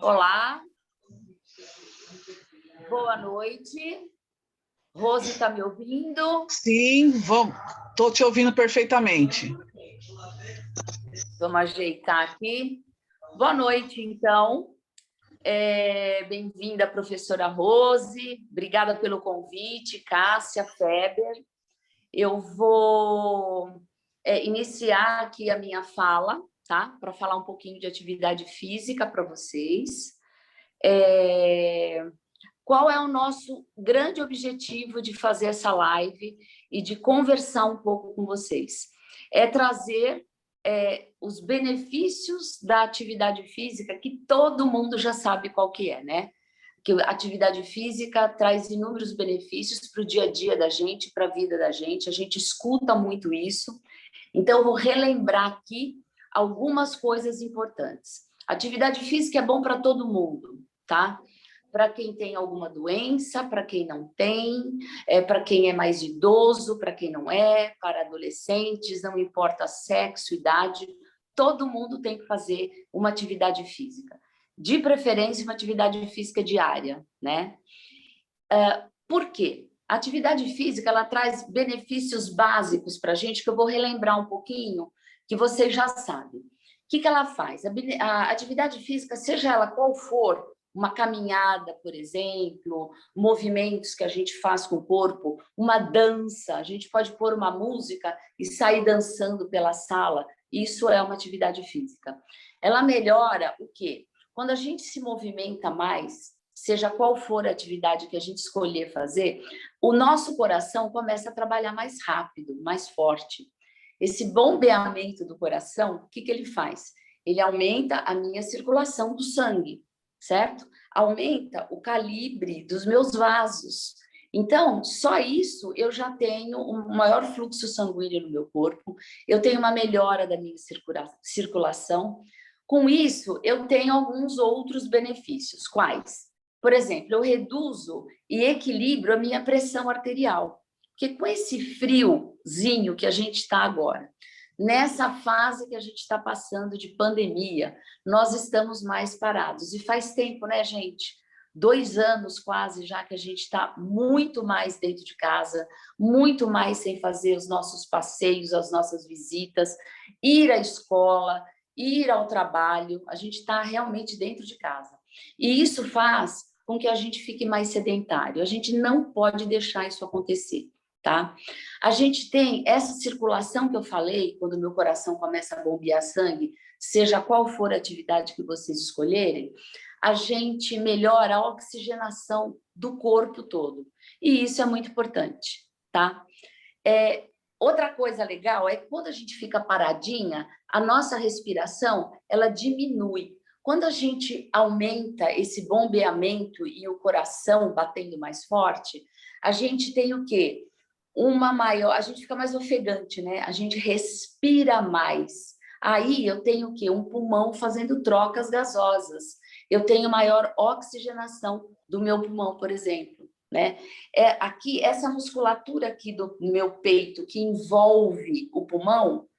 Olá, boa noite. Rose, está me ouvindo? Sim, estou te ouvindo perfeitamente. Vamos ajeitar aqui. Boa noite, então. Bem-vinda, professora Rose. Obrigada pelo convite, Cássia, Feber. Eu vou iniciar aqui a minha fala, tá? Para falar um pouquinho de atividade física para vocês. Qual é o nosso grande objetivo de fazer essa live e de conversar um pouco com vocês? É trazer os benefícios da atividade física, que todo mundo já sabe qual que é, né? Que a atividade física traz inúmeros benefícios para o dia a dia da gente, para a vida da gente. A gente escuta muito isso. Então, eu vou relembrar aqui algumas coisas importantes. Atividade física é bom para todo mundo, tá? Para quem tem alguma doença, para quem não tem, para quem é mais idoso, para quem não é, para adolescentes, não importa sexo, idade, todo mundo tem que fazer uma atividade física. De preferência, uma atividade física diária, né? Por quê? A atividade física, ela traz benefícios básicos para a gente, que eu vou relembrar um pouquinho, que vocês já sabem. O que ela faz? A atividade física, seja ela qual for, uma caminhada, por exemplo, movimentos que a gente faz com o corpo, uma dança, a gente pode pôr uma música e sair dançando pela sala, isso é uma atividade física. Ela melhora o quê? Quando a gente se movimenta mais, seja qual for a atividade que a gente escolher fazer, o nosso coração começa a trabalhar mais rápido, mais forte. Esse bombeamento do coração, o que ele faz? Ele aumenta a minha circulação do sangue, certo? Aumenta o calibre dos meus vasos. Então, só isso eu já tenho um maior fluxo sanguíneo no meu corpo, eu tenho uma melhora da minha circulação. Com isso, eu tenho alguns outros benefícios. Quais? Por exemplo, eu reduzo e equilibro a minha pressão arterial. Porque com esse friozinho que a gente está agora, nessa fase que a gente está passando de pandemia, nós estamos mais parados. E faz tempo, né, gente? 2 anos quase já que a gente está muito mais dentro de casa, muito mais sem fazer os nossos passeios, as nossas visitas, ir à escola, ir ao trabalho, a gente está realmente dentro de casa. E isso faz com que a gente fique mais sedentário. A gente não pode deixar isso acontecer, tá? A gente tem essa circulação que eu falei, quando o meu coração começa a bombear sangue, seja qual for a atividade que vocês escolherem, a gente melhora a oxigenação do corpo todo. E isso é muito importante, tá? Outra coisa legal é que quando a gente fica paradinha, a nossa respiração, ela diminui. Quando a gente aumenta esse bombeamento e o coração batendo mais forte, a gente tem o quê? A gente fica mais ofegante, né? A gente respira mais. Aí eu tenho o quê? Um pulmão fazendo trocas gasosas. Eu tenho maior oxigenação do meu pulmão, por exemplo, né? Aqui, essa musculatura aqui do meu peito que envolve o pulmão,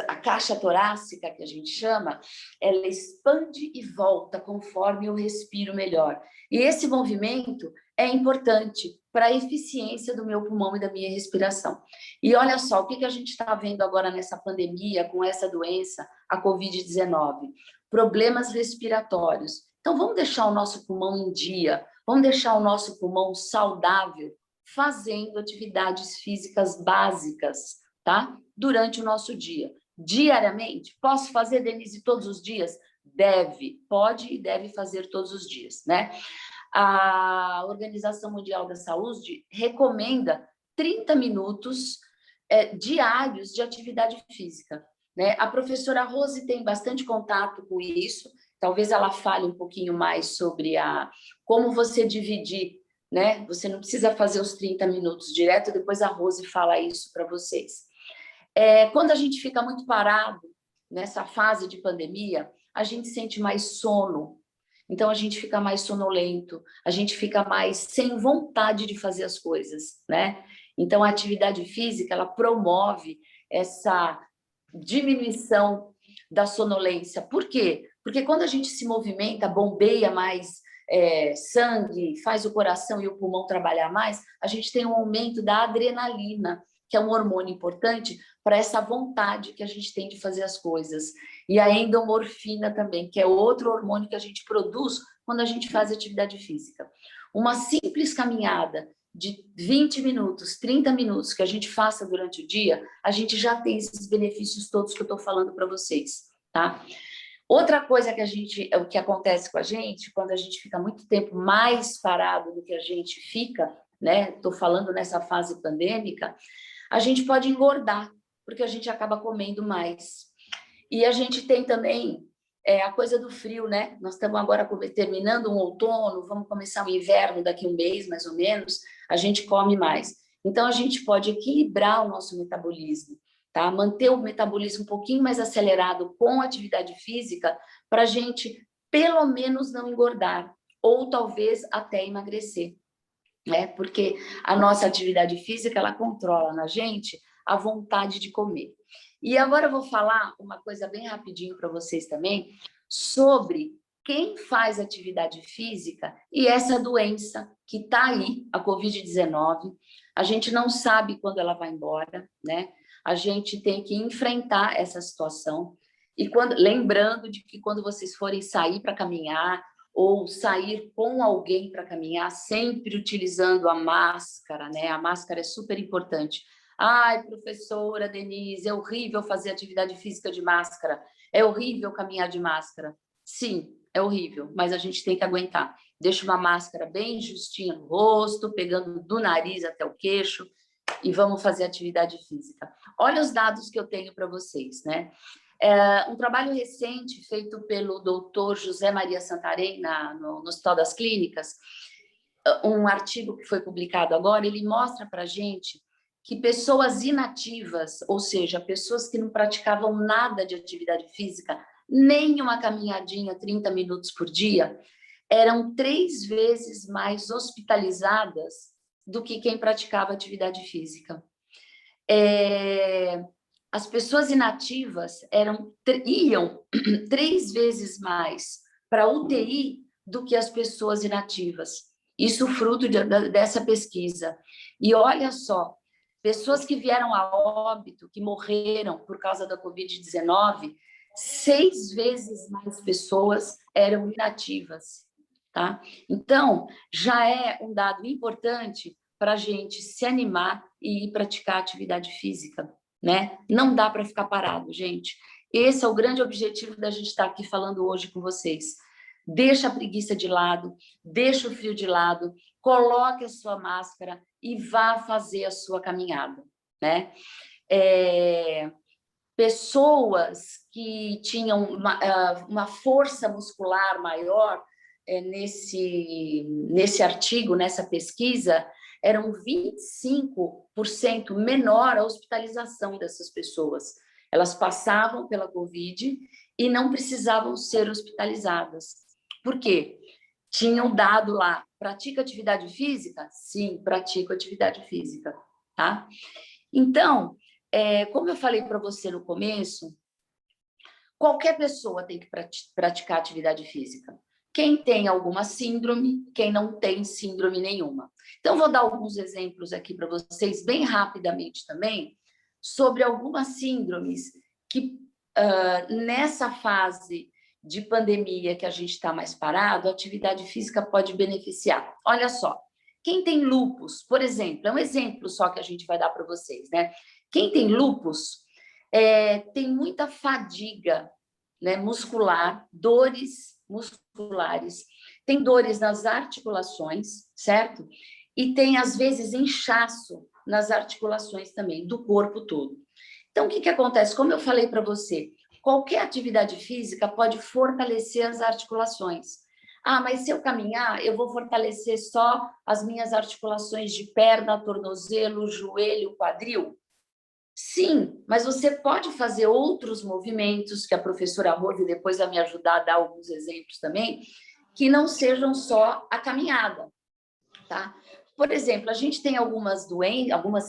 a caixa torácica, que a gente chama, ela expande e volta conforme eu respiro melhor. E esse movimento é importante para a eficiência do meu pulmão e da minha respiração. E olha só, o que a gente está vendo agora nessa pandemia, com essa doença, a Covid-19? Problemas respiratórios. Então, vamos deixar o nosso pulmão em dia, vamos deixar o nosso pulmão saudável, fazendo atividades físicas básicas, tá? Durante o nosso dia. Diariamente, posso fazer, Denise, todos os dias? Pode e deve fazer todos os dias, né? A Organização Mundial da Saúde recomenda 30 minutos diários de atividade física, né? A professora Rose tem bastante contato com isso, talvez ela fale um pouquinho mais sobre como você dividir, né? Você não precisa fazer os 30 minutos direto, depois a Rose fala isso para vocês. Quando a gente fica muito parado nessa fase de pandemia, a gente sente mais sono. Então, a gente fica mais sonolento, a gente fica mais sem vontade de fazer as coisas, né? Então, a atividade física, ela promove essa diminuição da sonolência. Por quê? Porque quando a gente se movimenta, bombeia mais sangue, faz o coração e o pulmão trabalhar mais, a gente tem um aumento da adrenalina, que é um hormônio importante para essa vontade que a gente tem de fazer as coisas. E a endorfina também, que é outro hormônio que a gente produz quando a gente faz atividade física. Uma simples caminhada de 20 minutos, 30 minutos que a gente faça durante o dia, a gente já tem esses benefícios todos que eu estou falando para vocês, tá? Outra coisa o que acontece com a gente, quando a gente fica muito tempo mais parado do que a gente fica, né? Estou falando nessa fase pandêmica, a gente pode engordar, porque a gente acaba comendo mais. E a gente tem também a coisa do frio, né? Nós estamos agora terminando um outono, vamos começar o inverno daqui a um mês, mais ou menos, a gente come mais. Então, a gente pode equilibrar o nosso metabolismo, tá? Manter o metabolismo um pouquinho mais acelerado com atividade física para a gente, pelo menos, não engordar, ou talvez até emagrecer, né? Porque a nossa atividade física, ela controla na gente a vontade de comer. E agora eu vou falar uma coisa bem rapidinho para vocês também, sobre quem faz atividade física e essa doença que está aí, a Covid-19, a gente não sabe quando ela vai embora, né? A gente tem que enfrentar essa situação. E lembrando de que quando vocês forem sair para caminhar, ou sair com alguém para caminhar, sempre utilizando a máscara, né? A máscara é super importante. Ai, professora Denise, é horrível fazer atividade física de máscara, é horrível caminhar de máscara. Sim, é horrível, mas a gente tem que aguentar. Deixa uma máscara bem justinha no rosto, pegando do nariz até o queixo, e vamos fazer atividade física. Olha os dados que eu tenho para vocês, né? Um trabalho recente feito pelo doutor José Maria Santarém no Hospital das Clínicas, um artigo que foi publicado agora, ele mostra para a gente que pessoas inativas, ou seja, pessoas que não praticavam nada de atividade física, nem uma caminhadinha 30 minutos por dia, eram 3 vezes mais hospitalizadas do que quem praticava atividade física. As pessoas inativas iam 3 vezes mais para UTI do que as pessoas inativas. Isso fruto dessa pesquisa. E olha só, pessoas que vieram a óbito, que morreram por causa da Covid-19, 6 vezes mais pessoas eram inativas, tá? Então, já é um dado importante para a gente se animar e ir praticar atividade física, né? Não dá para ficar parado, gente. Esse é o grande objetivo da gente estar aqui falando hoje com vocês. Deixa a preguiça de lado, deixa o frio de lado, coloque a sua máscara e vá fazer a sua caminhada, né? Pessoas que tinham uma força muscular maior nesse artigo, nessa pesquisa, eram 25% menor a hospitalização dessas pessoas. Elas passavam pela Covid e não precisavam ser hospitalizadas. Por quê? Tinham dado lá, pratica atividade física? Sim, pratico atividade física, tá? Então, como eu falei para você no começo, qualquer pessoa tem que praticar atividade física. Quem tem alguma síndrome, quem não tem síndrome nenhuma. Então, vou dar alguns exemplos aqui para vocês, bem rapidamente também, sobre algumas síndromes que, nessa fase de pandemia que a gente está mais parado, a atividade física pode beneficiar. Olha só, quem tem lúpus, por exemplo, é um exemplo só que a gente vai dar para vocês, né? Quem tem lúpus tem muita fadiga, né, muscular, dores musculares, tem dores nas articulações, certo? E tem, às vezes, inchaço nas articulações também, do corpo todo. Então, o que acontece? Como eu falei para você, qualquer atividade física pode fortalecer as articulações. Ah, mas se eu caminhar, eu vou fortalecer só as minhas articulações de perna, tornozelo, joelho, quadril? Sim, mas você pode fazer outros movimentos, que a professora Rose depois vai me ajudar a dar alguns exemplos também, que não sejam só a caminhada, tá? Por exemplo, a gente tem algumas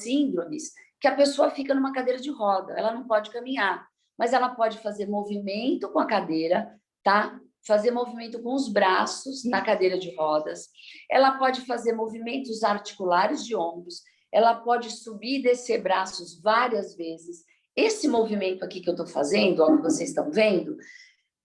síndromes que a pessoa fica numa cadeira de roda, ela não pode caminhar, mas ela pode fazer movimento com a cadeira, tá? Fazer movimento com os braços na cadeira de rodas. Ela pode fazer movimentos articulares de ombros. Ela pode subir e descer braços várias vezes. Esse movimento aqui que eu estou fazendo, ó, que vocês estão vendo,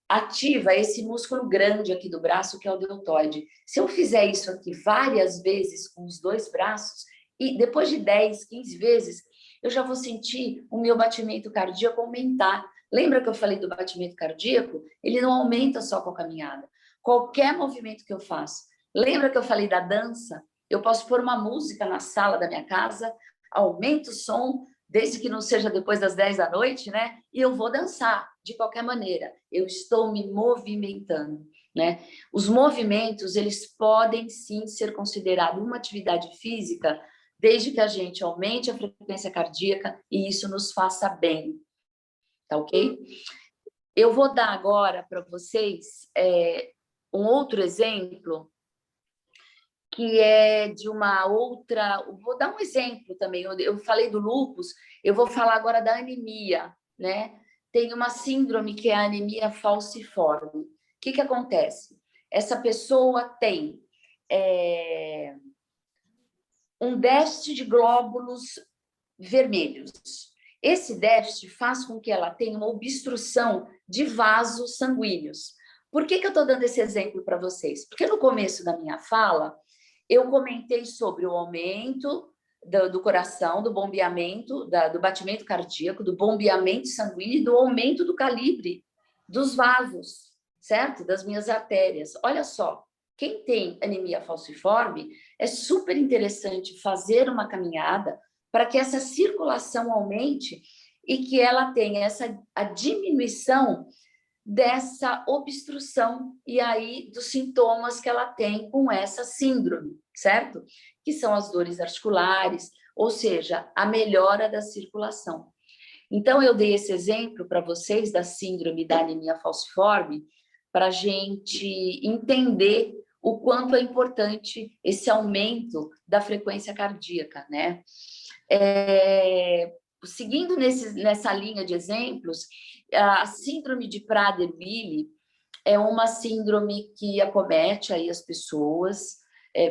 ativa esse músculo grande aqui do braço, que é o deltoide. Se eu fizer isso aqui várias vezes com os dois braços, e depois de 10, 15 vezes, eu já vou sentir o meu batimento cardíaco aumentar. Lembra que eu falei do batimento cardíaco? Ele não aumenta só com a caminhada. Qualquer movimento que eu faço. Lembra que eu falei da dança? Eu posso pôr uma música na sala da minha casa, aumento o som, desde que não seja depois das 10 da noite, né? E eu vou dançar de qualquer maneira. Eu estou me movimentando, né? Os movimentos, eles podem sim ser considerados uma atividade física, desde que a gente aumente a frequência cardíaca e isso nos faça bem, tá ok? Eu vou dar agora para vocês um outro exemplo, que é de uma outra... Vou dar um exemplo também. Eu falei do lúpus, eu vou falar agora da anemia, né? Tem uma síndrome que é a anemia falciforme. O que acontece? Essa pessoa tem um déficit de glóbulos vermelhos. Esse déficit faz com que ela tenha uma obstrução de vasos sanguíneos. Por que eu estou dando esse exemplo para vocês? Porque no começo da minha fala, eu comentei sobre o aumento do coração, do bombeamento, do batimento cardíaco, do bombeamento sanguíneo e do aumento do calibre dos vasos, certo? Das minhas artérias. Olha só, quem tem anemia falciforme, é super interessante fazer uma caminhada para que essa circulação aumente e que ela tenha a diminuição dessa obstrução e aí dos sintomas que ela tem com essa síndrome, certo? Que são as dores articulares, ou seja, a melhora da circulação. Então, eu dei esse exemplo para vocês da síndrome da anemia falciforme para a gente entender o quanto é importante esse aumento da frequência cardíaca, né? Seguindo nessa linha de exemplos, a síndrome de Prader-Willi é uma síndrome que acomete aí as pessoas,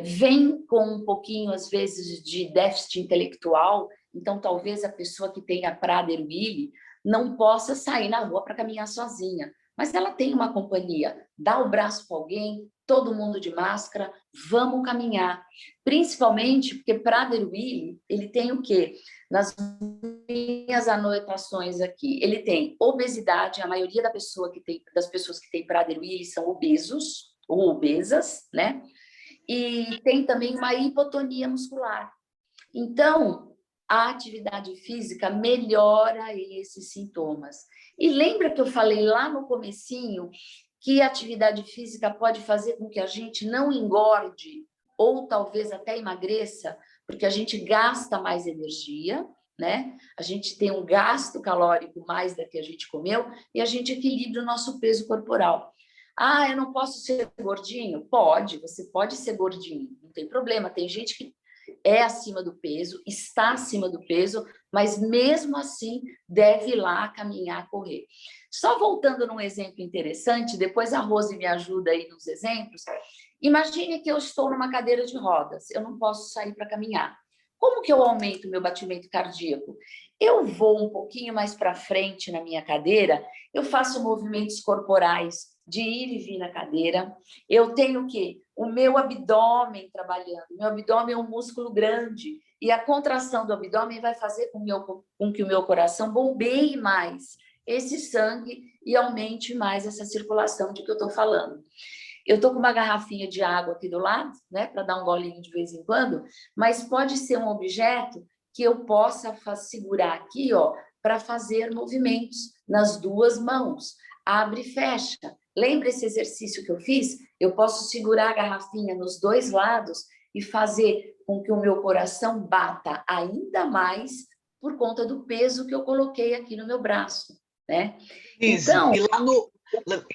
vem com um pouquinho, às vezes, de déficit intelectual, então talvez a pessoa que tenha Prader-Willi não possa sair na rua para caminhar sozinha, mas ela tem uma companhia, dá o braço para alguém, todo mundo de máscara, vamos caminhar. Principalmente porque Prader-Willi, ele tem o quê? Nas minhas anotações aqui, ele tem obesidade, a maioria das pessoas que têm Prader-Willi são obesos ou obesas, né? E tem também uma hipotonia muscular. Então, a atividade física melhora esses sintomas. E lembra que eu falei lá no comecinho que a atividade física pode fazer com que a gente não engorde ou talvez até emagreça, porque a gente gasta mais energia, né? A gente tem um gasto calórico mais do que a gente comeu e a gente equilibra o nosso peso corporal. Ah, eu não posso ser gordinho? Pode, você pode ser gordinho, não tem problema. Tem gente que é acima do peso, está acima do peso, mas mesmo assim deve ir lá caminhar, correr. Só voltando num exemplo interessante, depois a Rose me ajuda aí nos exemplos. Imagine que eu estou numa cadeira de rodas, eu não posso sair para caminhar. Como que eu aumento o meu batimento cardíaco? Eu vou um pouquinho mais para frente na minha cadeira, eu faço movimentos corporais de ir e vir na cadeira. Eu tenho o quê? O meu abdômen trabalhando. Meu abdômen é um músculo grande e a contração do abdômen vai fazer com que o meu coração bombeie mais esse sangue e aumente mais essa circulação de que eu estou falando. Eu estou com uma garrafinha de água aqui do lado, né, para dar um golinho de vez em quando, mas pode ser um objeto que eu possa segurar aqui, ó, para fazer movimentos nas duas mãos. Abre e fecha. Lembra esse exercício que eu fiz? Eu posso segurar a garrafinha nos dois lados e fazer com que o meu coração bata ainda mais por conta do peso que eu coloquei aqui no meu braço, né? Então, e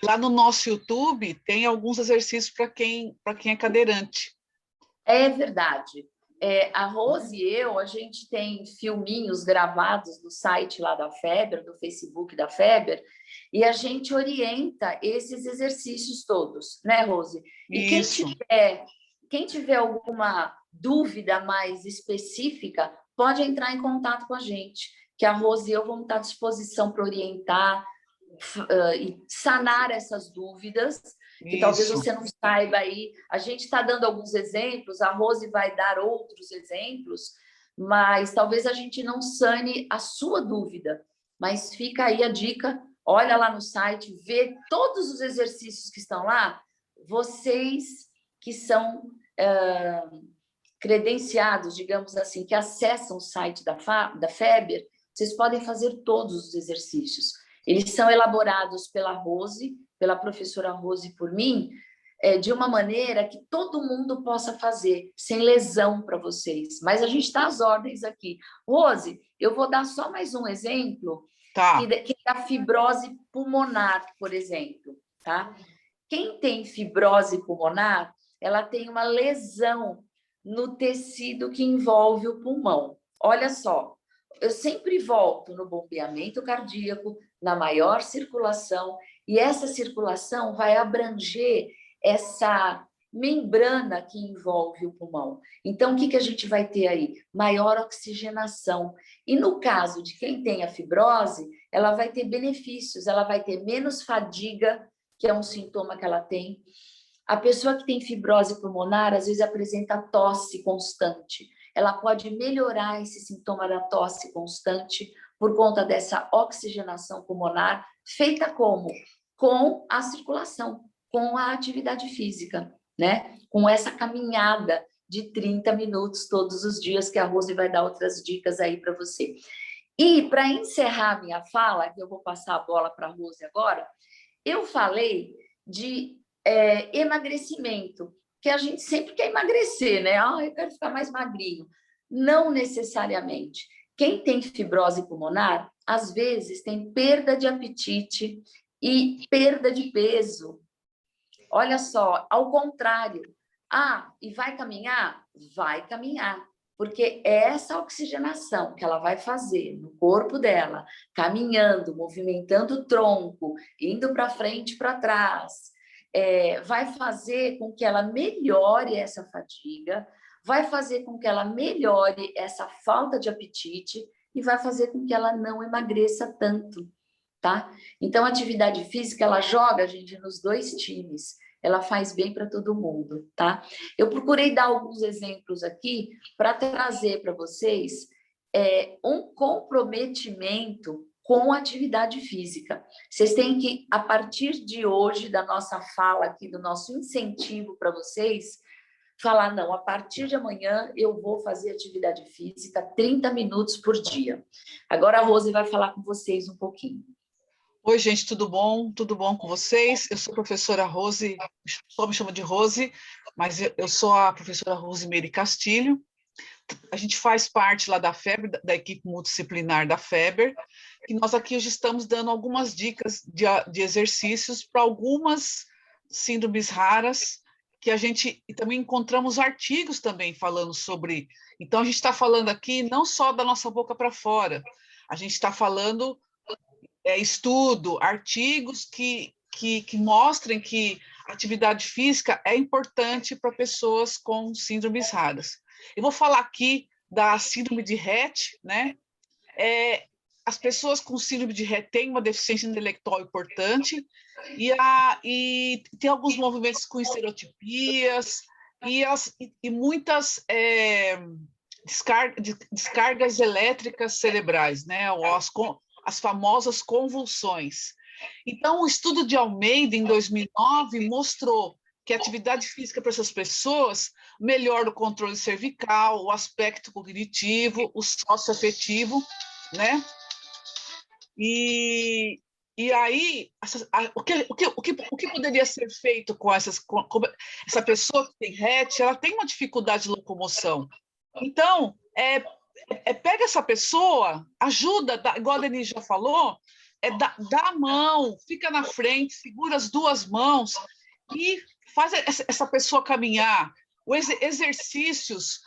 lá no nosso YouTube tem alguns exercícios para quem é cadeirante. É verdade. A Rose e eu, a gente tem filminhos gravados no site lá da Feber, do Facebook da Feber, e a gente orienta esses exercícios todos, né, Rose? E Isso. quem tiver alguma dúvida mais específica, pode entrar em contato com a gente, que a Rose e eu vamos estar à disposição para orientar e sanar essas dúvidas, que talvez você não saiba aí. A gente está dando alguns exemplos, a Rose vai dar outros exemplos, mas talvez a gente não sane a sua dúvida. Mas fica aí a dica, olha lá no site, vê todos os exercícios que estão lá, vocês que são credenciados, digamos assim, que acessam o site da Feber, vocês podem fazer todos os exercícios. Eles são elaborados pela Rose, pela professora Rose e por mim, de uma maneira que todo mundo possa fazer, sem lesão para vocês. Mas a gente está às ordens aqui. Rose, eu vou dar só mais um exemplo, que é a fibrose pulmonar, por exemplo. Tá? Quem tem fibrose pulmonar, ela tem uma lesão no tecido que envolve o pulmão. Olha só, eu sempre volto no bombeamento cardíaco, na maior circulação, e essa circulação vai abranger essa membrana que envolve o pulmão. Então, o que a gente vai ter aí? Maior oxigenação. E no caso de quem tem a fibrose, ela vai ter benefícios, ela vai ter menos fadiga, que é um sintoma que ela tem. A pessoa que tem fibrose pulmonar, às vezes apresenta tosse constante. Ela pode melhorar esse sintoma da tosse constante por conta dessa oxigenação pulmonar, feita como? Com a circulação, com a atividade física, né? Com essa caminhada de 30 minutos todos os dias, que a Rose vai dar outras dicas aí para você. E para encerrar minha fala, que eu vou passar a bola para a Rose agora, eu falei de emagrecimento, que a gente sempre quer emagrecer, né? Eu quero ficar mais magrinho. Não necessariamente. Quem tem fibrose pulmonar, às vezes tem perda de apetite e perda de peso. Olha só, ao contrário. E vai caminhar? Vai caminhar. Porque é essa oxigenação que ela vai fazer no corpo dela, caminhando, movimentando o tronco, indo para frente e para trás, vai fazer com que ela melhore essa fadiga, vai fazer com que ela melhore essa falta de apetite e vai fazer com que ela não emagreça tanto, tá? Então, a atividade física, ela joga, gente, nos dois times. Ela faz bem para todo mundo, tá? Eu procurei dar alguns exemplos aqui para trazer para vocês um comprometimento com a atividade física. Vocês têm que, a partir de hoje, da nossa fala aqui, do nosso incentivo para vocês, falar, não, a partir de amanhã eu vou fazer atividade física 30 minutos por dia. Agora a Rose vai falar com vocês um pouquinho. Oi, gente, tudo bom? Tudo bom com vocês? Eu sou a professora Rose, só me chama de Rose, mas eu sou a professora Rosemary Castilho. A gente faz parte lá da Feber, da equipe multidisciplinar da Feber, e nós aqui hoje estamos dando algumas dicas de exercícios para algumas síndromes raras, que a gente e também encontramos artigos também falando sobre. Então, a gente está falando aqui não só da nossa boca para fora, a gente está falando estudo, artigos que mostrem que a atividade física é importante para pessoas com síndromes raras. Eu vou falar aqui da síndrome de Rett, né? As pessoas com síndrome de Rett têm uma deficiência intelectual importante e tem alguns movimentos com estereotipias e muitas descargas elétricas cerebrais, né? Ou as famosas convulsões. Então, o estudo de Almeida, em 2009, mostrou que a atividade física para essas pessoas melhora o controle cervical, o aspecto cognitivo, o socioafetivo, né? E aí, o que poderia ser feito com essa pessoa que tem Rett? Ela tem uma dificuldade de locomoção. Então, pega essa pessoa, ajuda, igual a Denise já falou, dá a mão, fica na frente, segura as duas mãos e faz essa pessoa caminhar. Exercícios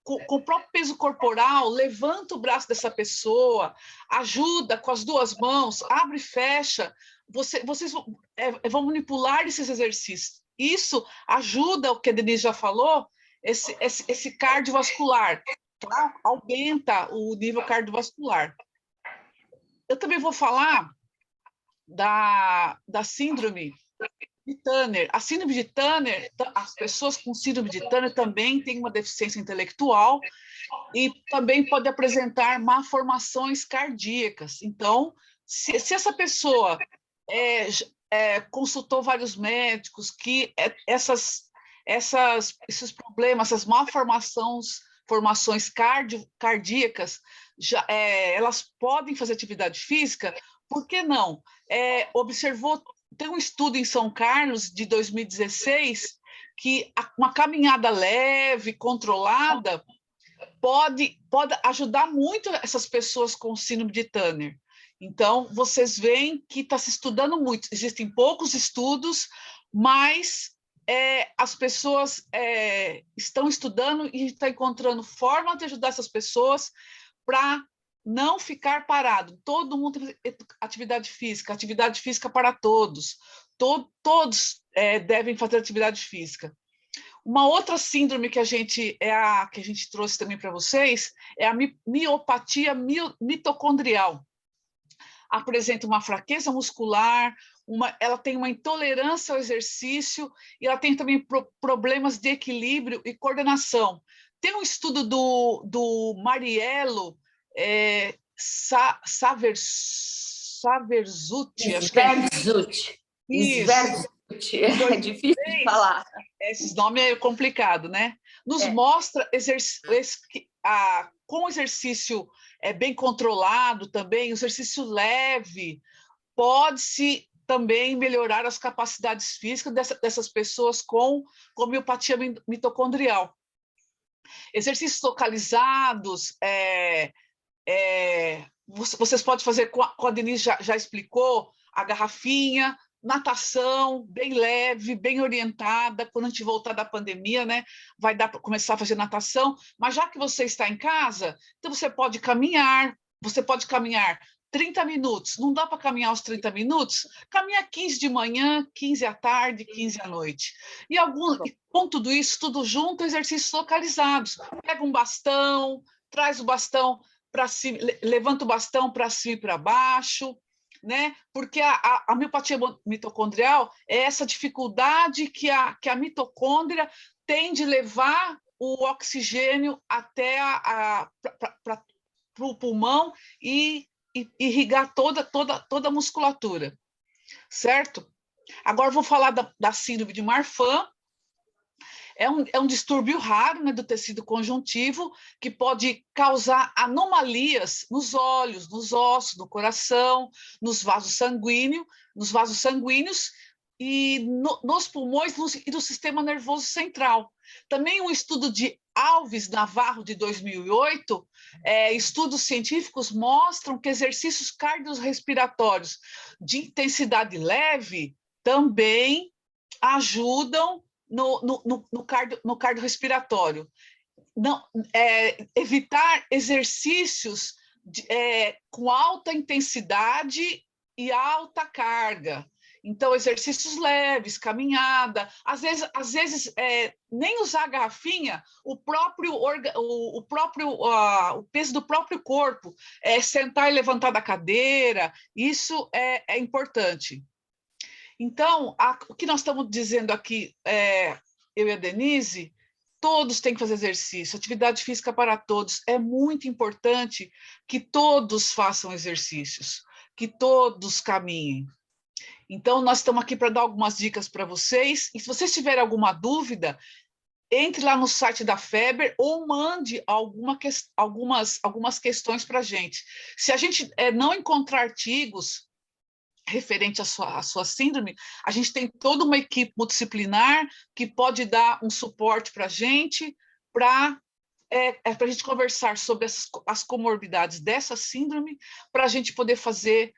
com o próprio peso corporal, levanta o braço dessa pessoa, ajuda com as duas mãos, abre e fecha. Vocês vão manipular esses exercícios. Isso ajuda, o que a Denise já falou, esse cardiovascular, tá? Aumenta o nível cardiovascular. Eu também vou falar da síndrome de Turner. A síndrome de Turner, as pessoas com síndrome de Turner também têm uma deficiência intelectual e também pode apresentar malformações cardíacas. Então, se essa pessoa consultou vários médicos, que esses problemas, essas malformações cardíacas, elas podem fazer atividade física, por que não? Tem um estudo em São Carlos, de 2016, que uma caminhada leve, controlada, pode ajudar muito essas pessoas com síndrome de Turner. Então, vocês veem que está se estudando muito. Existem poucos estudos, mas as pessoas estão estudando e estão encontrando forma de ajudar essas pessoas para não ficar parado. Todo mundo tem atividade física para todos. Todos devem fazer atividade física. Uma outra síndrome que a gente trouxe também para vocês é a miopatia mitocondrial. Apresenta uma fraqueza muscular, ela tem uma intolerância ao exercício e ela tem também problemas de equilíbrio e coordenação. Tem um estudo do Mariello Saverzuti, acho que é isso. É difícil de falar. Esse nome é complicado, né? Nos mostra com o exercício bem controlado também, exercício leve, pode-se também melhorar as capacidades físicas dessas pessoas com miopatia mitocondrial. Exercícios localizados, vocês podem fazer, com a Denise já explicou, a garrafinha, natação, bem leve, bem orientada. Quando a gente voltar da pandemia, né, vai dar para começar a fazer natação, mas já que você está em casa, então você pode caminhar 30 minutos. Não dá para caminhar os 30 minutos? Caminha 15 de manhã, 15 à tarde, 15 à noite. E com tudo isso, tudo junto, exercícios localizados. Pega um bastão, traz o bastão para cima, levanta o bastão para cima e para baixo, né? Porque a miopatia mitocondrial é essa dificuldade que a mitocôndria tem de levar o oxigênio até para o pulmão e irrigar toda a musculatura, certo? Agora vou falar da síndrome de Marfan. É um distúrbio raro, né, do tecido conjuntivo, que pode causar anomalias nos olhos, nos ossos, no coração, nos vasos sanguíneos e nos pulmões e no sistema nervoso central. Também um estudo de Alves Navarro, de 2008, estudos científicos mostram que exercícios cardiorrespiratórios de intensidade leve também ajudam no cardiorrespiratório. Evitar exercícios com alta intensidade e alta carga. Então, exercícios leves, caminhada, às vezes nem usar a garrafinha, o peso do próprio corpo, sentar e levantar da cadeira, isso é importante. Então, o que nós estamos dizendo aqui, eu e a Denise, todos têm que fazer exercício, atividade física para todos. É muito importante que todos façam exercícios, que todos caminhem. Então, nós estamos aqui para dar algumas dicas para vocês, e se vocês tiverem alguma dúvida, entre lá no site da FEBER ou mande algumas questões para a gente. Se a gente não encontrar artigos referente à sua síndrome, a gente tem toda uma equipe multidisciplinar que pode dar um suporte para a gente, para a gente conversar sobre as comorbidades dessa síndrome, para a gente poder fazer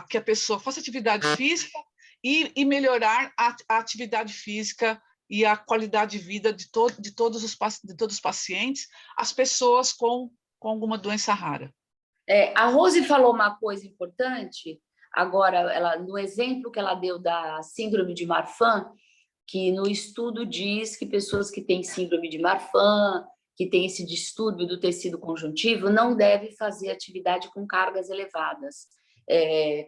que a pessoa faça atividade física e melhorar a atividade física e a qualidade de vida de todos os pacientes, as pessoas com alguma doença rara. A Rose falou uma coisa importante, agora, no exemplo que ela deu da síndrome de Marfan, que no estudo diz que pessoas que têm síndrome de Marfan, que têm esse distúrbio do tecido conjuntivo, não devem fazer atividade com cargas elevadas,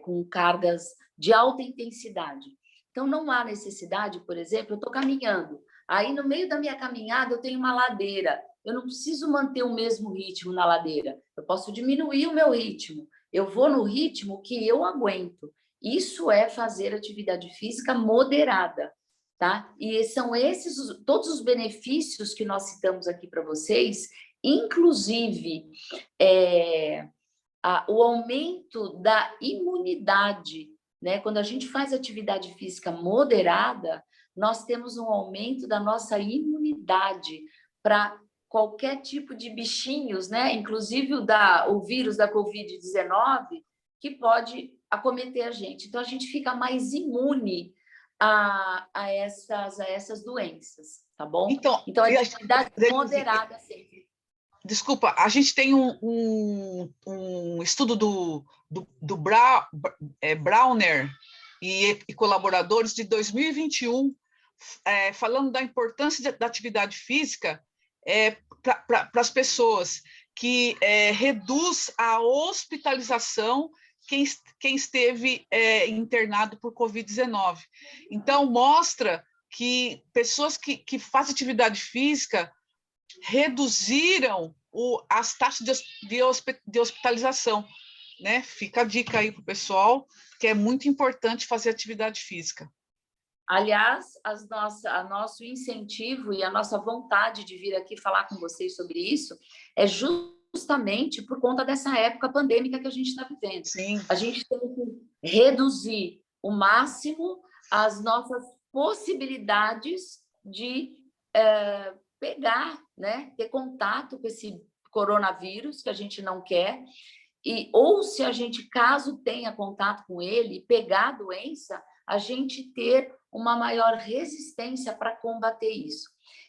com cargas de alta intensidade. Então, não há necessidade, por exemplo, eu estou caminhando, aí no meio da minha caminhada eu tenho uma ladeira, eu não preciso manter o mesmo ritmo na ladeira, eu posso diminuir o meu ritmo, eu vou no ritmo que eu aguento. Isso é fazer atividade física moderada, tá? E são esses todos os benefícios que nós citamos aqui para vocês, inclusive o aumento da imunidade, né? Quando a gente faz atividade física moderada, nós temos um aumento da nossa imunidade para qualquer tipo de bichinhos, né? Inclusive o vírus da Covid-19, que pode acometer a gente. Então, a gente fica mais imune a essas doenças, tá bom? Então, a atividade moderada sempre. Desculpa, a gente tem um estudo do Brauner e colaboradores de 2021, falando da importância da atividade física para as pessoas, que reduz a hospitalização quem esteve internado por Covid-19. Então, mostra que pessoas que fazem atividade física reduziram as taxas de hospitalização, né? Fica a dica aí para o pessoal, que é muito importante fazer atividade física. Aliás, nosso incentivo e a nossa vontade de vir aqui falar com vocês sobre isso é justamente por conta dessa época pandêmica que a gente está vivendo. Sim. A gente tem que reduzir o máximo as nossas possibilidades de pegar, né, ter contato com esse coronavírus que a gente não quer, ou se a gente, caso tenha contato com ele, pegar a doença, a gente ter uma maior resistência para combater isso.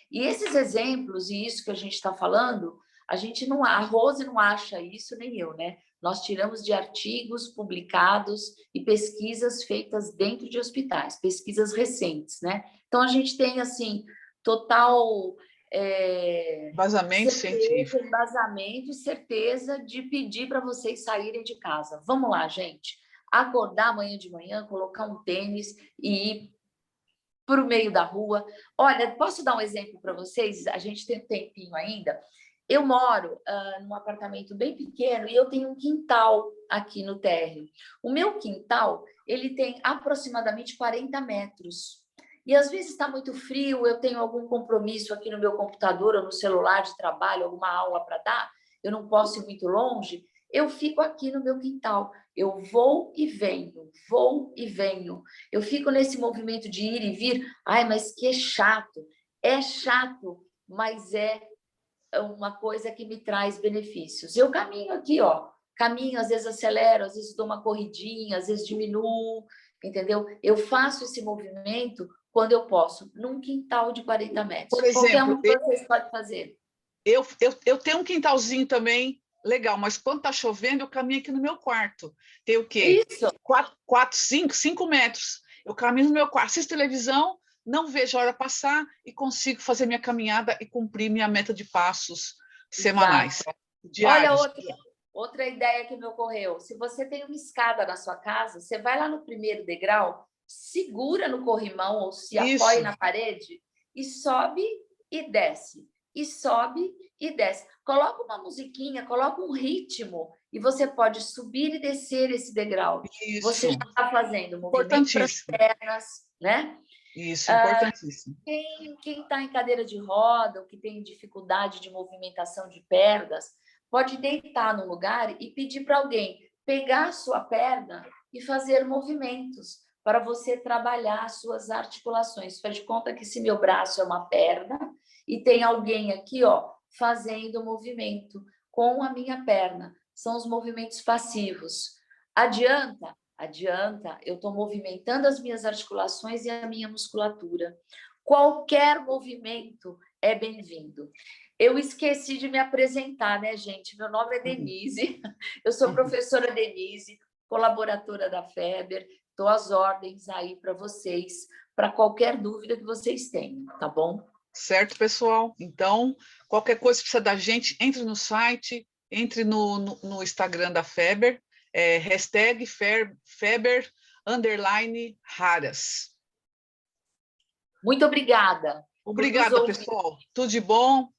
E esses exemplos, e isso que a gente está falando, a Rose não acha isso, nem eu, né? Nós tiramos de artigos publicados e pesquisas feitas dentro de hospitais, pesquisas recentes, né? Então, a gente tem, assim, total embasamento científico. Embasamento e certeza de pedir para vocês saírem de casa. Vamos lá, gente. Acordar amanhã de manhã, colocar um tênis e ir para o meio da rua. Olha, posso dar um exemplo para vocês? A gente tem um tempinho ainda. Eu moro num apartamento bem pequeno e eu tenho um quintal aqui no térreo. O meu quintal, ele tem aproximadamente 40 metros. E às vezes está muito frio, eu tenho algum compromisso aqui no meu computador ou no celular de trabalho, alguma aula para dar, eu não posso ir muito longe, eu fico aqui no meu quintal. Eu vou e venho, vou e venho. Eu fico nesse movimento de ir e vir. Ai, mas que é chato. É chato, mas é uma coisa que me traz benefícios. Eu caminho aqui, ó. Caminho, às vezes acelero, às vezes dou uma corridinha, às vezes diminuo, entendeu? Eu faço esse movimento quando eu posso, num quintal de 40 metros. Por exemplo, qualquer um de vocês pode fazer. Eu tenho um quintalzinho também legal, mas quando está chovendo, eu caminho aqui no meu quarto. Tem o quê? Isso. 5 metros. Eu caminho no meu quarto, assisto televisão, não vejo a hora passar e consigo fazer minha caminhada e cumprir minha meta de passos semanais. Diários. Olha, outra ideia que me ocorreu. Se você tem uma escada na sua casa, você vai lá no primeiro degrau, segura no corrimão ou se apoia na parede e sobe e desce. E sobe e desce. Coloca uma musiquinha, coloca um ritmo e você pode subir e descer esse degrau. Isso. Você já está fazendo movimento para as pernas, né? Isso, importantíssimo. Quem está em cadeira de roda ou que tem dificuldade de movimentação de pernas, pode deitar no lugar e pedir para alguém pegar a sua perna e fazer movimentos para você trabalhar as suas articulações. Faz de conta que se meu braço é uma perna e tem alguém aqui, ó, fazendo movimento com a minha perna. São os movimentos passivos. Adianta? adianta, eu estou movimentando as minhas articulações e a minha musculatura. Qualquer movimento é bem-vindo. Eu esqueci de me apresentar, né, gente? Meu nome é Denise, eu sou professora Denise, colaboradora da FEBER, estou às ordens aí para vocês, para qualquer dúvida que vocês tenham, tá bom? Certo, pessoal? Então, qualquer coisa que precisa da gente, entre no site, entre no Instagram da FEBER, hashtag FEBER_raras. Muito obrigada. Obrigada, pessoal. Tudo de bom.